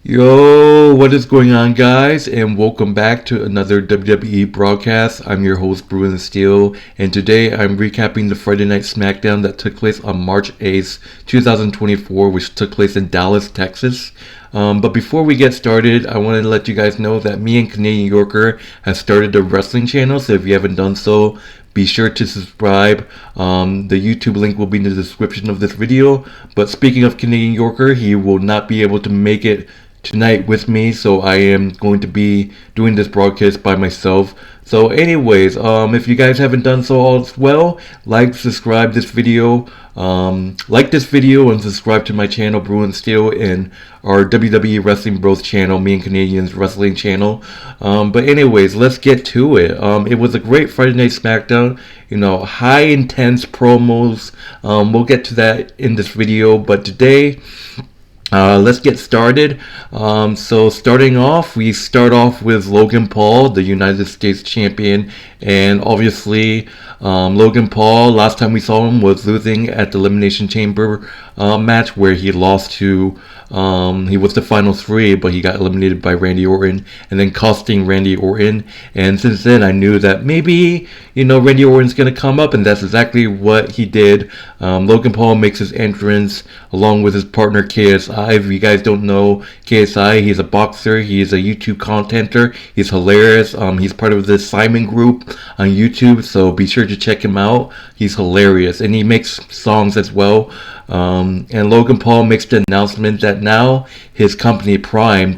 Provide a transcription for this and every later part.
Yo, what is going on, guys? And welcome back to another WWE broadcast. I'm your host, Bruin Steel, and today I'm recapping the Friday Night Smackdown that took place on March 8th, 2024, which took place in Dallas, Texas. But before we get started, I wanted to let you guys know that me and Canadian Yorker have started a wrestling channel, so if you haven't done so, be sure to subscribe. The YouTube link will be in the description of this video. But speaking of Canadian Yorker, he will not be able to make it tonight with me, so I am going to be doing this broadcast by myself. So anyways, if you guys haven't done so as well, subscribe this video, like this video and subscribe to my channel, Bruin Steel, and our WWE Wrestling Bros channel, me and Canadian's Wrestling channel. But anyways, let's get to it. It was a great Friday Night Smackdown, high intense promos. We'll get to that in this video, but today, let's get started. So starting off, we start off with Logan Paul, the United States champion, and obviously Logan Paul, last time we saw him was losing at the Elimination Chamber match where he lost to, he was the final three, but he got eliminated by Randy Orton, and then costing Randy Orton. And since then, I knew that maybe, Randy Orton's going to come up, and that's exactly what he did. Logan Paul makes his entrance along with his partner KSI. If you guys don't know KSI, he's a boxer, he's a YouTube contenter, he's hilarious. He's part of the Simon group on YouTube, so be sure to check him out. He's hilarious, and he makes songs as well. And Logan Paul makes the announcement that now his company Prime,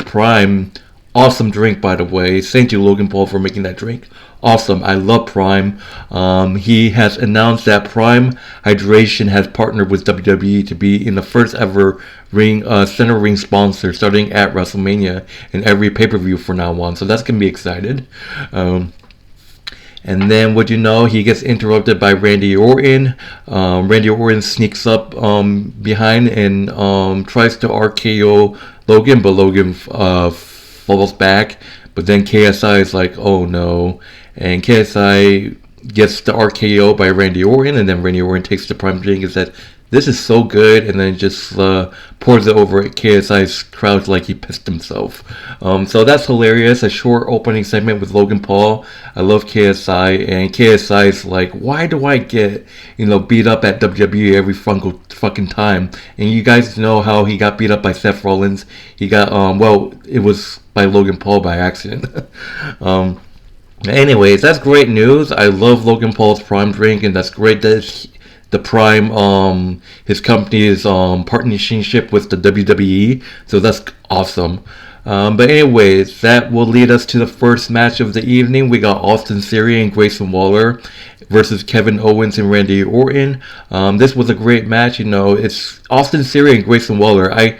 awesome drink, by the way. Thank you, Logan Paul, for making that drink. Awesome. I love Prime. He has announced that Prime Hydration has partnered with WWE to be in the first ever center ring sponsor starting at WrestleMania in every pay-per-view from now on. So that's going to be excited. And then, he gets interrupted by Randy Orton. Randy Orton sneaks up behind and tries to RKO Logan, but Logan falls back. But then KSI is like, oh no. And KSI gets the RKO by Randy Orton, and then Randy Orton takes the Prime drink and said, this is so good, and then just pours it over at KSI's crowd like he pissed himself. So that's hilarious. A short opening segment with Logan Paul. I love KSI, and KSI's like, why do I get, beat up at WWE every fucking time? And you guys know how he got beat up by Seth Rollins. He got, it was by Logan Paul by accident. Anyways, that's great news. I love Logan Paul's Prime drink, and that's great that the Prime, his company is partnership with the WWE, so that's awesome. But anyways, that will lead us to the first match of the evening. We got Austin Theory and Grayson Waller versus Kevin Owens and Randy Orton. This was a great match. It's Austin Theory and Grayson Waller. I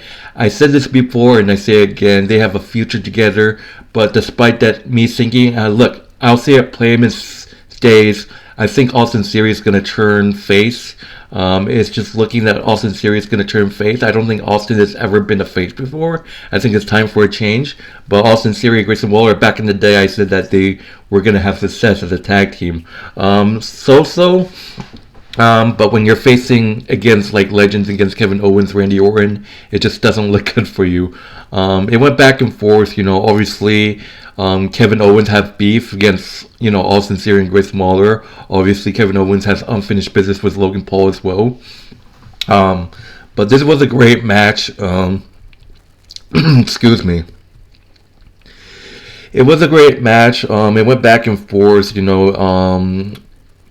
said this before and I say it again, they have a future together. But despite that, me thinking, look, I'll say it plain as days, I think Austin Theory is going to turn face. It's just looking that Austin Theory is going to turn face. I don't think Austin has ever been a face before. I think it's time for a change. But Austin Theory and Grayson Waller, back in the day, I said that they were going to have success as a tag team. But when you're facing against legends, against Kevin Owens, Randy Orton, it just doesn't look good for you. It went back and forth, obviously. Kevin Owens has beef against, Austin Theory and Grayson Waller. Obviously, Kevin Owens has unfinished business with Logan Paul as well. But this was a great match. Excuse me. It was a great match. It went back and forth,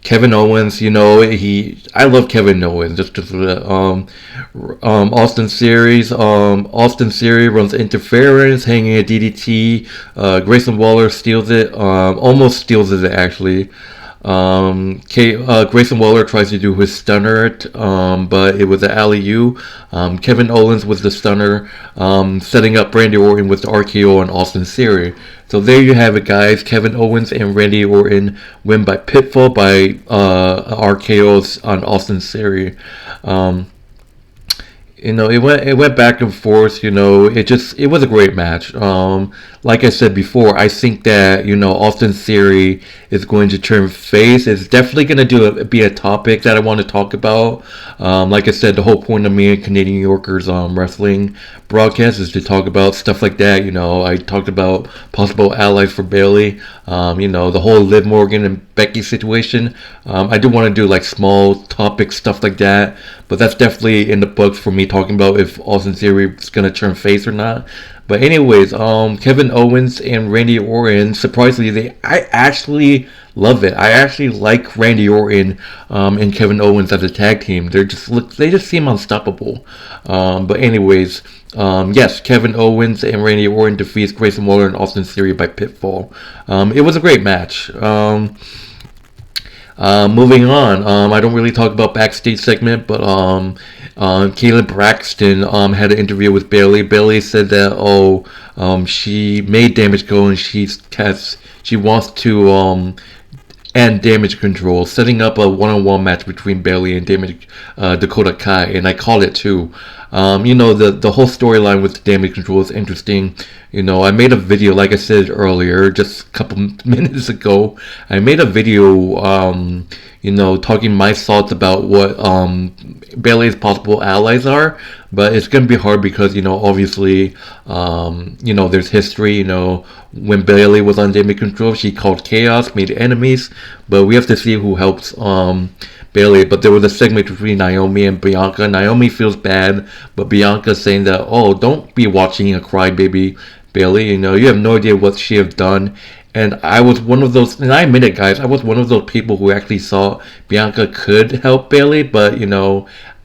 Kevin Owens, I love Kevin Owens. Austin Theory runs interference, hanging a DDT. Grayson Waller steals it, almost steals it actually. Grayson Waller tries to do his stunner, but it was an alley-oop. Kevin Owens was the stunner, setting up Randy Orton with the RKO on Austin Theory. So there you have it, guys. Kevin Owens and Randy Orton win by pinfall by RKOs on Austin Theory. it went back and forth. It was a great match. Like I said before, I think that Austin Theory is going to turn face. It's definitely going to be a topic that I want to talk about. Like I said, the whole point of me and Canadian Yorkers wrestling broadcast is to talk about stuff like that. I talked about possible allies for Bayley. The whole Liv Morgan and Becky situation. I do want to do like small topic stuff like that, but that's definitely in the books for me talking about if Austin Theory is going to turn face or not. But anyways, Kevin Owens and Randy Orton, surprisingly, I actually love it. I actually like Randy Orton and Kevin Owens as a tag team. They just seem unstoppable. But anyways, yes, Kevin Owens and Randy Orton defeats Grayson Waller and Austin Theory by pinfall. It was a great match. Moving on, I don't really talk about backstage segment, but Kayla Braxton had an interview with Bayley. Bayley said that she made Damage Control and she wants to end Damage Control, setting up a one-on-one match between Bayley and Dakota Kai, and I call it too. The whole storyline with Damage Control is interesting. I made a video, like I said earlier, just a couple minutes ago. I made a video, talking my thoughts about what Bayley's possible allies are. But it's going to be hard because, obviously, there's history. When Bayley was on Damage Control, she called chaos, made enemies. But we have to see who helps Bayley. But there was a segment between Naomi and Bianca. Naomi feels bad, but Bianca's saying that, don't be watching a crybaby Bayley. You have no idea what she have done. And I was one of those, and I admit it, guys, I was one of those people who actually thought Bianca could help Bayley, but,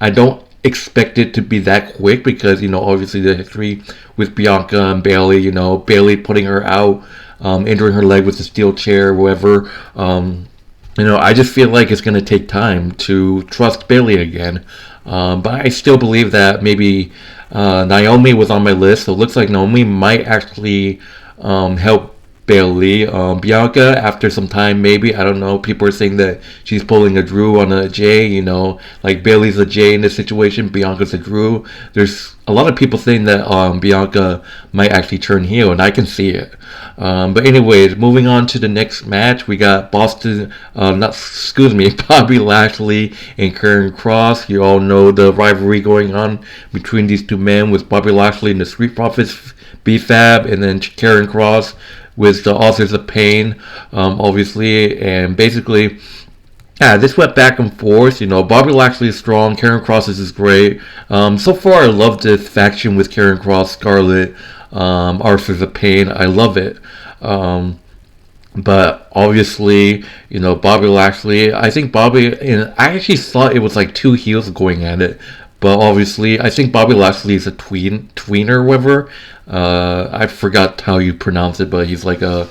I don't expect it to be that quick because, obviously the history with Bianca and Bayley, Bayley putting her out, injuring her leg with the steel chair, whatever. I just feel like it's going to take time to trust Bayley again. But I still believe that maybe Naomi was on my list, so it looks like Naomi might actually help Bayley. Bianca, after some time, maybe, I don't know. People are saying that she's pulling a Drew on a Jay, like Bayley's a Jay in this situation, Bianca's a Drew. There's a lot of people saying that Bianca might actually turn heel, and I can see it. But anyways, moving on to the next match, we got Bobby Lashley and Karrion Kross. You all know the rivalry going on between these two men with Bobby Lashley and the Street Profits, B-Fab, and then Karrion Kross with the Authors of Pain, obviously, and basically, this went back and forth. Bobby Lashley is strong, Karrion Kross is great. So far, I love this faction with Karrion Kross, Scarlett, Authors of Pain. I love it. But obviously, Bobby Lashley, I think I actually thought it was like two heels going at it. But obviously, I think Bobby Lashley is a tweener, whatever. I forgot how you pronounce it, but he's like a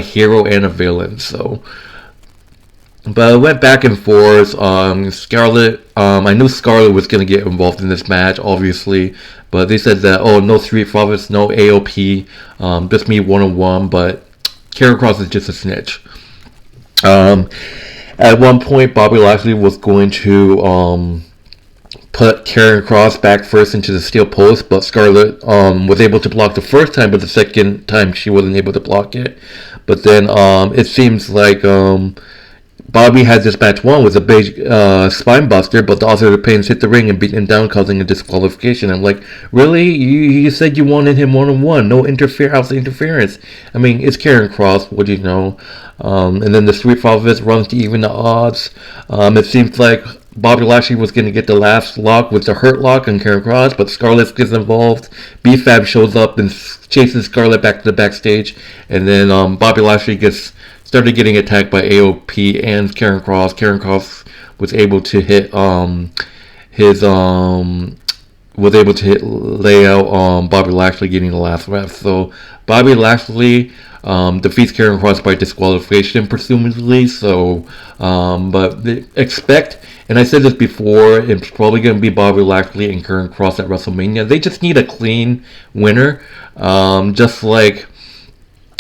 hero and a villain. So, but it went back and forth. Scarlett, I knew Scarlett was gonna get involved in this match, obviously, but they said that no Street Profits, no AOP, just me one-on-one. But Karrion Kross is just a snitch. At one point, Bobby Lashley was going to put Karrion Kross back first into the steel post, but Scarlett was able to block the first time, but the second time she wasn't able to block it. But then it seems like Bobby had this match won with a big spine buster, but the Author of Pain hit the ring and beat him down, causing a disqualification. I'm like, really? You said you wanted him one-on-one, no outside interference. I mean, it's Karrion Kross, what do you know? And then the Street Profits runs to even the odds. It seems like Bobby Lashley was going to get the last lock with the Hurt Lock on Karrion Kross, but Scarlett gets involved. B-Fab shows up and chases Scarlett back to the backstage, and then Bobby Lashley started getting attacked by AOP and Karrion Kross. Karrion Kross was able to lay out Bobby Lashley getting the last ref. So Bobby Lashley defeats Karrion Kross by disqualification, presumably. So, but expect. And I said this before, it's probably going to be Bobby Lashley and Karrion Kross at WrestleMania. They just need a clean winner. Just like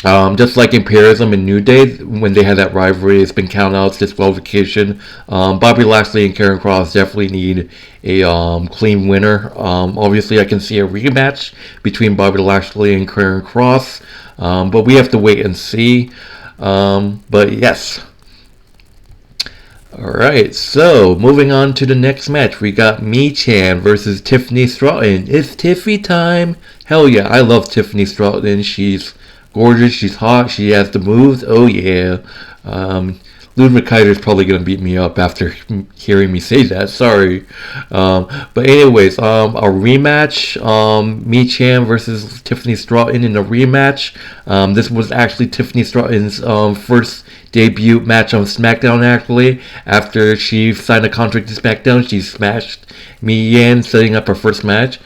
Just like Imperialism and New Day, when they had that rivalry, it's been countouts, disqualification. Bobby Lashley and Karrion Kross definitely need a clean winner. Obviously, I can see a rematch between Bobby Lashley and Karrion Kross, but we have to wait and see. But yes. Alright, so moving on to the next match. We got Michin versus Tiffany Stratton. It's Tiffy time! Hell yeah, I love Tiffany Stratton. She's gorgeous, she's hot, she has the moves. Oh yeah. Ludwig Kaiser's probably gonna beat me up after hearing me say that. Sorry. But anyways, a rematch. Michin versus Tiffany Stratton in a rematch. This was actually Tiffany Stratton's first debut match on Smackdown. Actually, after she signed a contract to Smackdown, she smashed Michin, setting up her first match.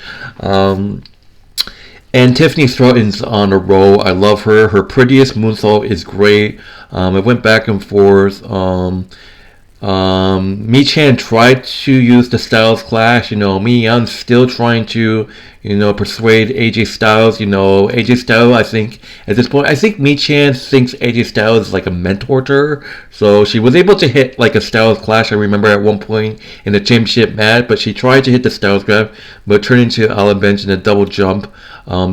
And Tiffany Stratton's on a roll. I love her. Her prettiest moonsault is great. It went back and forth. Michin tried to use the Styles Clash. I'm still trying to, persuade AJ Styles. AJ Styles, I think, at this point, I think Michin thinks AJ Styles is like a mentor to her. So she was able to hit like a Styles Clash, I remember at one point in the championship match, but she tried to hit the Styles Grab, but turned into Allen Bench in a double jump.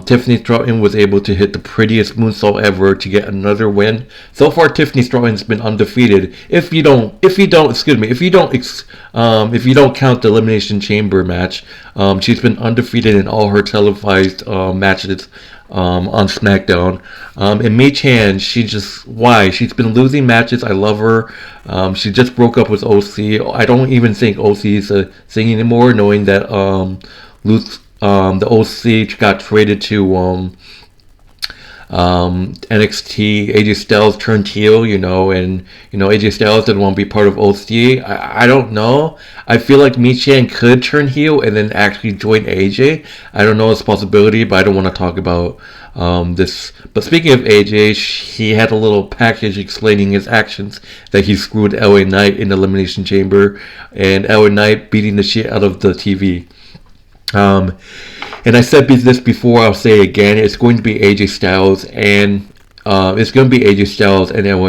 Tiffany Stratton was able to hit the prettiest moonsault ever to get another win. So far, Tiffany Stratton's been undefeated. If you don't count the Elimination Chamber match, she's been undefeated in all her televised matches on SmackDown. And Michin, she's been losing matches. I love her. She just broke up with OC. I don't even think OC is a thing anymore, knowing that the OC got traded to NXT. AJ Styles turned heel, and AJ Styles didn't want to be part of OC. I don't know. I feel like Michin could turn heel and then actually join AJ. I don't know, it's a possibility, but I don't want to talk about this. But speaking of AJ, he had a little package explaining his actions that he screwed LA Knight in the Elimination Chamber, and LA Knight beating the shit out of the TV. And I said this before, I'll say it again, it's going to be AJ Styles and LA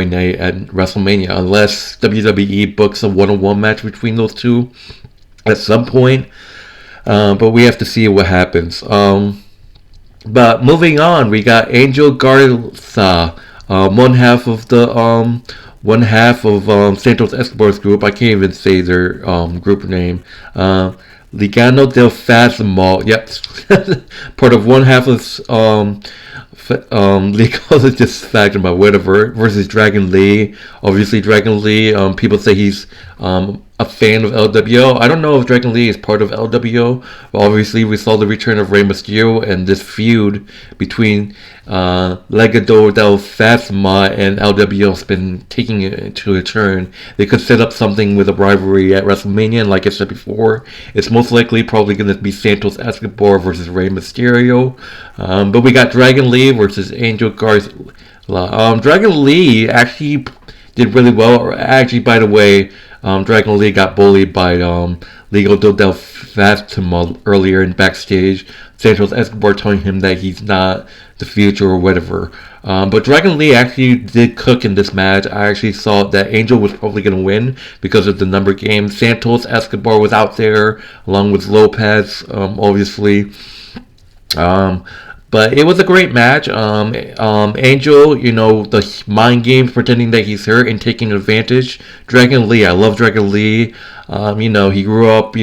Knight at WrestleMania, unless WWE books a one-on-one match between those two at some point. But we have to see what happens. But moving on, we got Angel Garza, one half of Santos Escobar's group. I can't even say their group name. Legado del Fantasma, yep, part of one half of Legado is just fact about whatever versus Dragon Lee. Obviously, Dragon Lee. People say he's a fan of LWO. I don't know if Dragon Lee is part of LWO, but obviously we saw the return of Rey Mysterio and this feud between Legado del Fantasma and LWO has been taking it to a turn. They could set up something with a rivalry at WrestleMania, and like I said before, it's most likely probably going to be Santos Escobar versus Rey Mysterio. But we got Dragon Lee versus Angel Garza. Dragon Lee actually did really well. Actually, by the way, Dragon Lee got bullied by Legado del Fantasma earlier in backstage. Santos Escobar telling him that he's not the future or whatever. But Dragon Lee actually did cook in this match. I actually thought that Angel was probably going to win because of the number game. Santos Escobar was out there along with Lopez, obviously. But it was a great match. Angel, the mind games, pretending that he's hurt and taking advantage. Dragon Lee, I love Dragon Lee. He grew up,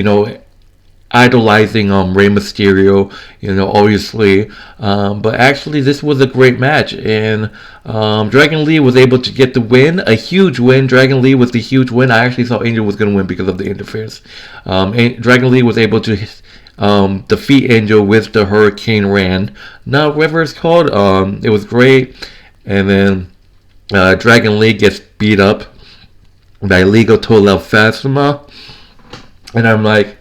idolizing Rey Mysterio, obviously. But actually, this was a great match, and Dragon Lee was able to get the win, a huge win. Dragon Lee was the huge win. I actually thought Angel was going to win because of the interference. Dragon Lee was able to defeat Angel with the Hurricane Ran. Now, whatever it's called, it was great. And then Dragon Lee gets beat up by Legado del Fantasma. And I'm like,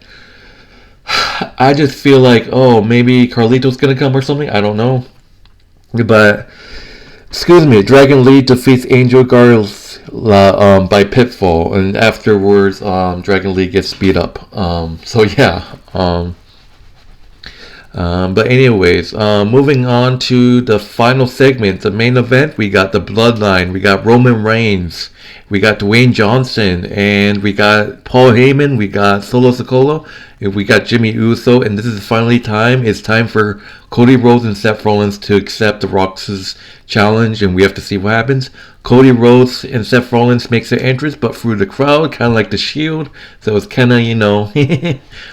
I just feel like, maybe Carlito's going to come or something. I don't know. But, excuse me, Dragon Lee defeats Angel Garza by pinfall. And afterwards, Dragon Lee gets beat up. So, yeah. But anyways, moving on to the final segment, the main event, we got the Bloodline, we got Roman Reigns, we got Dwayne Johnson, and we got Paul Heyman, we got Solo Sikoa, and we got Jimmy Uso, and this is finally time. It's time for Cody Rhodes and Seth Rollins to accept The Rock's challenge, and we have to see what happens. Cody Rhodes and Seth Rollins makes their entrance, but through the crowd, kind of like the Shield. So it's kind of,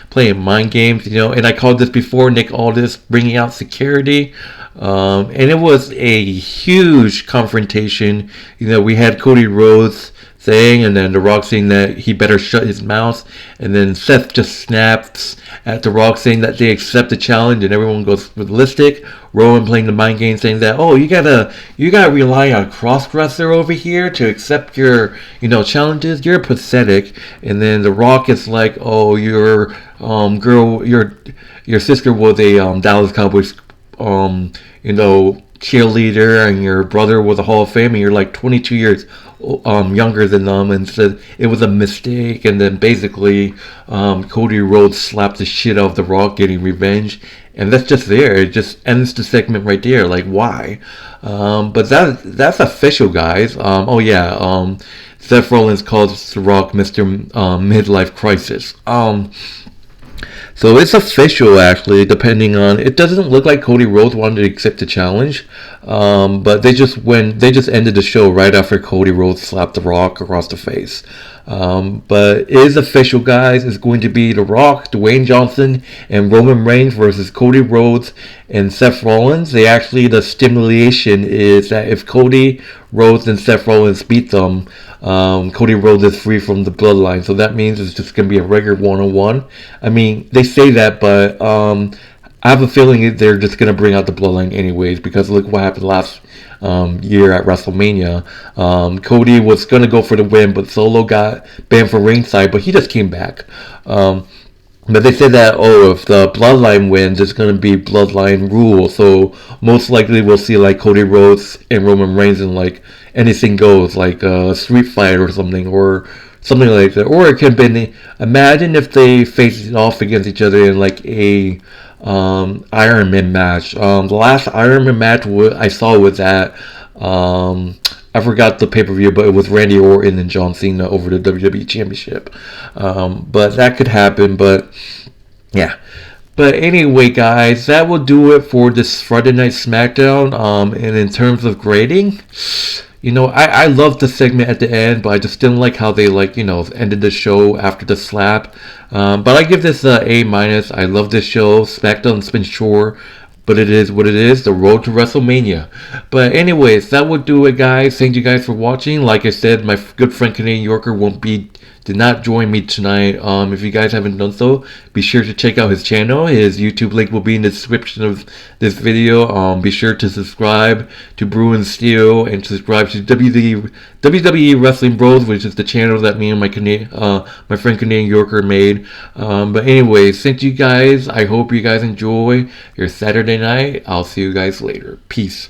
playing mind games, And I called this before, Nick Aldis bringing out security. And it was a huge confrontation. We had Cody Rhodes saying, and then The Rock saying that he better shut his mouth, and then Seth just snaps at The Rock saying that they accept the challenge, and everyone goes ballistic. Rowan playing the mind game saying that, oh, you gotta rely on cross-dresser over here to accept your challenges. You're pathetic. And then The Rock is like, oh, your sister was a Dallas Cowboys cheerleader, and your brother was a Hall of Fame, and you're like 22 years younger than them, and said it was a mistake. And then basically Cody Rhodes slapped the shit out of The Rock, getting revenge, and that's just there. It just ends the segment right there. Like, why? But that's official, guys. Seth Rollins calls The Rock Mr. Midlife Crisis. So it's official, actually, depending on... It doesn't look like Cody Rhodes wanted to accept the challenge, but they just ended the show right after Cody Rhodes slapped The Rock across the face. But it is official, guys. It's going to be The Rock, Dwayne Johnson, and Roman Reigns versus Cody Rhodes and Seth Rollins. The stipulation is that if Cody Rhodes and Seth Rollins beat them, Cody Rhodes is free from the Bloodline. So that means it's just going to be a regular one-on-one. I mean, they say that, but I have a feeling they're just going to bring out the Bloodline anyways, because look what happened last year at WrestleMania. Cody was going to go for the win, but Solo got banned from ringside, but he just came back. But they said that, if the Bloodline wins, it's going to be Bloodline rule. So most likely we'll see like Cody Rhodes and Roman Reigns in like anything goes, like a street fight or something like that. Or it could be, imagine if they faced off against each other in like a Iron Man match. The last Iron Man match I saw was at I forgot the pay-per-view, but it was Randy Orton and John Cena over the WWE Championship. But that could happen, but yeah. But anyway, guys, that will do it for this Friday Night Smackdown. And in terms of grading, I loved the segment at the end, but I just didn't like how they ended the show after the slap. But I give this a A-. I love this show. SmackDown's been short, but it is what it is, the road to WrestleMania. But anyways, that would do it, guys. Thank you guys for watching. Like I said, my good friend Canadian Yorker did not join me tonight. If you guys haven't done so, be sure to check out his channel. His YouTube link will be in the description of this video. Be sure to subscribe to Brew and Steel, and subscribe to WWE Wrestling Bros, which is the channel that me and my friend Canadian Yorker made. But anyways, thank you guys. I hope you guys enjoy your Saturday night. I'll see you guys later. Peace.